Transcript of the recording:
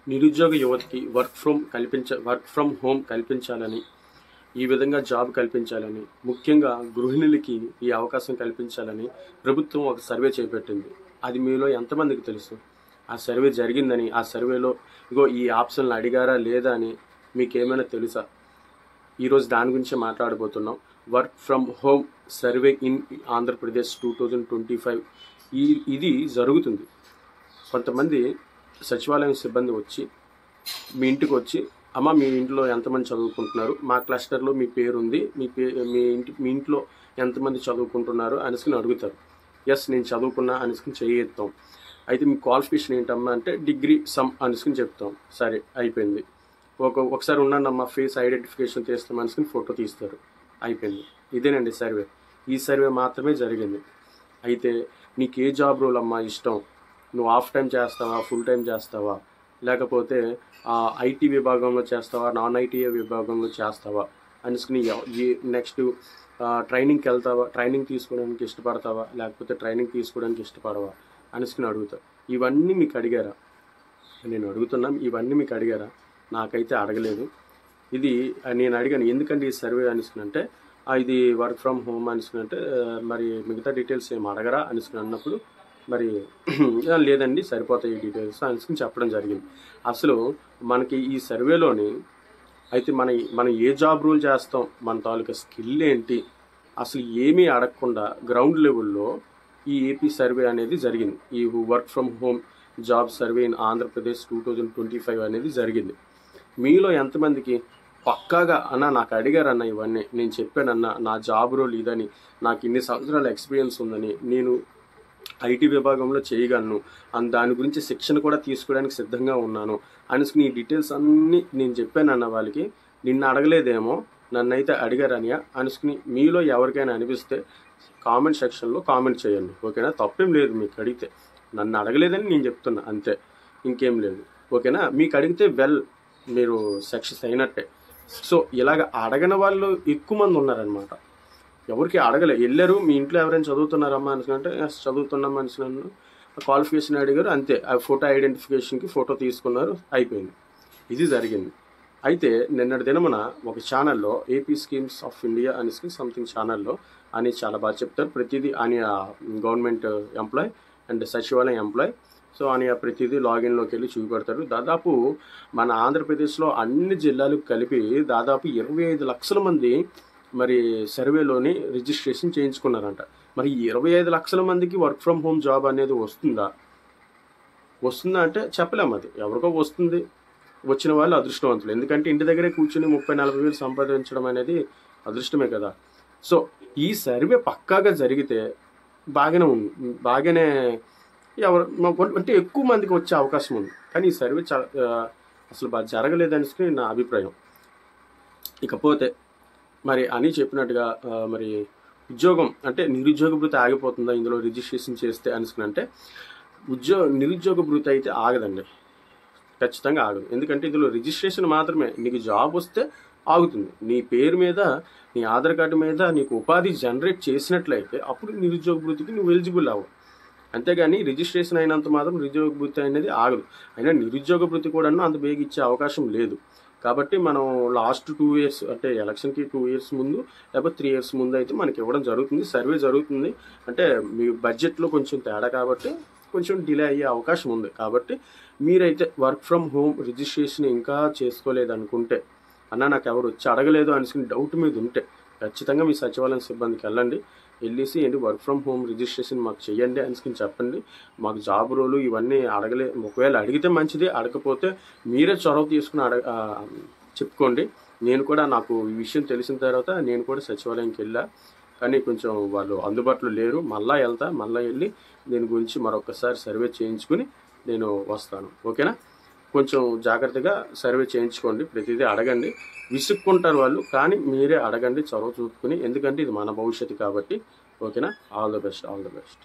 నిరుద్యోగ యువతకి work from home కల్పించాలని, ఈ విధంగా జాబ్ కల్పించాలని, ముఖ్యంగా గృహిణులకి ఈ అవకాశం కల్పించాలని ప్రభుత్వం ఒక సర్వే చేపట్టింది. అది మీలో ఎంతమందికి తెలుసు? ఆ సర్వే జరిగిందని, ఆ సర్వేలో ఇగో ఈ ఆప్షన్లు అడిగారా లేదా అని మీకేమైనా తెలుసా? ఈరోజు దాని గురించే మాట్లాడబోతున్నాం. Work from home survey in Andhra Pradesh 2025 ఇది జరుగుతుంది. కొంతమంది సచివాలయం సిబ్బంది వచ్చి మీ ఇంటికి వచ్చి, అమ్మ మీ ఇంట్లో ఎంతమంది చదువుకుంటున్నారు, మా క్లస్టర్లో మీ పేరు ఉంది, మీ ఇంట్లో ఎంతమంది చదువుకుంటున్నారు అనేసి అడుగుతారు. ఎస్ నేను చదువుకున్నా అనేసి చేయెత్తాం. అయితే మీ క్వాలిఫికేషన్ ఏంటమ్మా అంటే డిగ్రీ సమ్ అనేసి చెప్తాం. సరే అయిపోయింది. ఒకసారి ఉన్నానమ్మా ఫేస్ ఐడెంటిఫికేషన్ తీస్తాం అనేసి ఫోటో తీస్తారు. అయిపోయింది. ఇదేనండి సర్వే. ఈ సర్వే మాత్రమే జరిగింది. అయితే నీకు ఏ జాబ్ రోల్ అమ్మా ఇష్టం, నువ్వు హాఫ్ టైం చేస్తావా, ఫుల్ టైం చేస్తావా, లేకపోతే ఐటీ విభాగంలో చేస్తావా, నాన్ ఐటీ విభాగంలో చేస్తావా అనేసి నెక్స్ట్ ట్రైనింగ్కి వెళ్తావా, ట్రైనింగ్ తీసుకోవడానికి ఇష్టపడతావా, లేకపోతే ట్రైనింగ్ తీసుకోవడానికి ఇష్టపడవా అనేసి అడుగుతావు. ఇవన్నీ మీకు అడిగారా? నేను అడుగుతున్నాం, ఇవన్నీ మీకు అడిగారా? నాకైతే అడగలేదు. ఇది నేను అడిగాను ఎందుకంటే ఈ సర్వే అనేసుకునంటే ఇది వర్క్ ఫ్రమ్ హోమ్ అనేసుకునంటే మరి మిగతా డీటెయిల్స్ ఏమి అడగరా అనేసుకుని అన్నప్పుడు మరి లేదండి సరిపోతాయి ఈ డీటెయిల్స్ అనేసుకుని చెప్పడం జరిగింది. అసలు మనకి ఈ సర్వేలోని అయితే మనం ఏ జాబ్ రూల్ చేస్తాం, మన తాలూకా స్కిల్ ఏంటి, అసలు ఏమీ అడగకుండా గ్రౌండ్ లెవెల్లో ఈ ఏపీ సర్వే అనేది జరిగింది. ఈ work from home job survey in Andhra Pradesh 2025 అనేది జరిగింది. మీలో ఎంతమందికి పక్కాగా అన్న నాకు అడిగారన్న ఇవన్నీ, నేను చెప్పానన్న నా జాబ్ రోల్ ఇదని, నాకు ఇన్ని సంవత్సరాల ఎక్స్పీరియన్స్ ఉందని, నేను ఐటీ విభాగంలో చేయగలను, దాని గురించి శిక్షణ కూడా తీసుకోవడానికి సిద్ధంగా ఉన్నాను అనేసి నీ డీటెయిల్స్ అన్నీ నేను చెప్పానన్న వాళ్ళకి నిన్ను అడగలేదేమో నన్నైతే అడిగారని అనుకుని మీలో ఎవరికైనా అనిపిస్తే కామెంట్ సెక్షన్లో కామెంట్ చేయండి. ఓకేనా? తప్పేం లేదు మీకు అడిగితే. నన్ను అడగలేదని నేను చెప్తున్నా అంతే, ఇంకేం లేదు. ఓకేనా? మీకు అడిగితే మీరు సక్సెస్ అయినట్టే. సో ఇలాగ అడగని వాళ్ళు ఎక్కువ మంది ఉన్నారనమాట. ఎవరికి అడగలే, వెళ్ళారు మీ ఇంట్లో ఎవరైనా చదువుతున్నారమ్మా అనుకుంటే చదువుతున్నాం అనుకున్నాను, క్వాలిఫికేషన్ అడిగారు అంతే, ఆ ఫోటో ఐడెంటిఫికేషన్కి ఫోటో తీసుకున్నారు, అయిపోయింది. ఇది జరిగింది. అయితే నిన్నటి దినమున ఒక ఛానల్లో ఏపీ స్కీమ్స్ ఆఫ్ ఇండియా అనేసి సంథింగ్ ఛానల్లో అని చాలా బాగా చెప్తారు. ప్రతిదీ అని గవర్నమెంట్ ఎంప్లాయ్ అండ్ సచివాలయం ఎంప్లాయ్. సో అని ప్రతిదీ లాగిన్లోకి వెళ్ళి చూపెడతారు. దాదాపు మన ఆంధ్రప్రదేశ్లో అన్ని జిల్లాలకు కలిపి దాదాపు 25 లక్షల మంది మరి సర్వేలోని రిజిస్ట్రేషన్ చేయించుకున్నారంట. మరి 25 లక్షల మందికి వర్క్ ఫ్రమ్ హోమ్ జాబ్ అనేది వస్తుందా అంటే చెప్పలేము. అది ఎవరికో వస్తుంది, వచ్చిన వాళ్ళు అదృష్టవంతులు. ఎందుకంటే ఇంటి దగ్గరే కూర్చుని 30-40 వేలు సంపాదించడం అనేది అదృష్టమే కదా. సో ఈ సర్వే పక్కాగా జరిగితే బాగానే అంటే ఎక్కువ మందికి వచ్చే అవకాశం ఉంది. కానీ ఈ సర్వే అసలు బాగా జరగలేదనేసి నా అభిప్రాయం. ఇకపోతే మరి అని చెప్పినట్టుగా మరి ఉద్యోగం అంటే నిరుద్యోగ భృతి ఆగిపోతుందా ఇందులో రిజిస్ట్రేషన్ చేస్తే అనుకునంటే నిరుద్యోగ భృతి అయితే ఆగదండి, ఖచ్చితంగా ఆగదు. ఎందుకంటే ఇందులో రిజిస్ట్రేషన్ మాత్రమే. నీకు జాబ్ వస్తే ఆగుతుంది. నీ పేరు మీద, నీ ఆధార్ కార్డు మీద నీకు ఉపాధి జనరేట్ చేసినట్లయితే అప్పుడు నిరుద్యోగ భృతికి నువ్వు ఎలిజిబుల్ అవ్వవు. అంతేగాని రిజిస్ట్రేషన్ అయినంత మాత్రం నిరుద్యోగ భృతి అనేది ఆగదు. అయినా నిరుద్యోగ భృతి కూడా అంత బేగ ఇచ్చే అవకాశం లేదు. కాబట్టి మనం లాస్ట్ 2 years అంటే ఎలక్షన్కి 2 years ముందు లేకపోతే 3 years ముందు అయితే మనకి ఇవ్వడం జరుగుతుంది. సర్వే జరుగుతుంది. అంటే మీ బడ్జెట్లో కొంచెం తేడా కాబట్టి కొంచెం డిలే అయ్యే అవకాశం ఉంది. కాబట్టి మీరైతే వర్క్ ఫ్రమ్ హోమ్ రిజిస్ట్రేషన్ ఇంకా చేసుకోలేదనుకుంటే, అన్న నాకు ఎవరు వచ్చి అడగలేదు అనుకుని డౌట్ మీద ఉంటే ఖచ్చితంగా మీ సచివాలయం సిబ్బందికి వెళ్ళేసి ఏంటి వర్క్ ఫ్రమ్ హోమ్ రిజిస్ట్రేషన్ మాకు చెయ్యండి అనుకుని చెప్పండి. మాకు జాబ్ రోలు ఇవన్నీ ఒకవేళ అడిగితే మంచిది, అడగకపోతే మీరే చొరవ తీసుకుని చెప్పుకోండి. నేను కూడా నాకు ఈ విషయం తెలిసిన తర్వాత నేను కూడా సచివాలయంకి వెళ్ళా, కానీ కొంచెం వాళ్ళు అందుబాటులో లేరు. మళ్ళీ వెళ్ళి దీని గురించి మరొకసారి సర్వే చేయించుకుని నేను వస్తాను. ఓకేనా? కొంచెం జాగ్రత్తగా సర్వే చేయించుకోండి, ప్రతిదీ అడగండి. విసుక్కుంటారు వాళ్ళు, కానీ మీరే అడగండి చొరవ చూపుకుని, ఎందుకంటే ఇది మన భవిష్యత్తు కాబట్టి. ఓకేనా? All the best.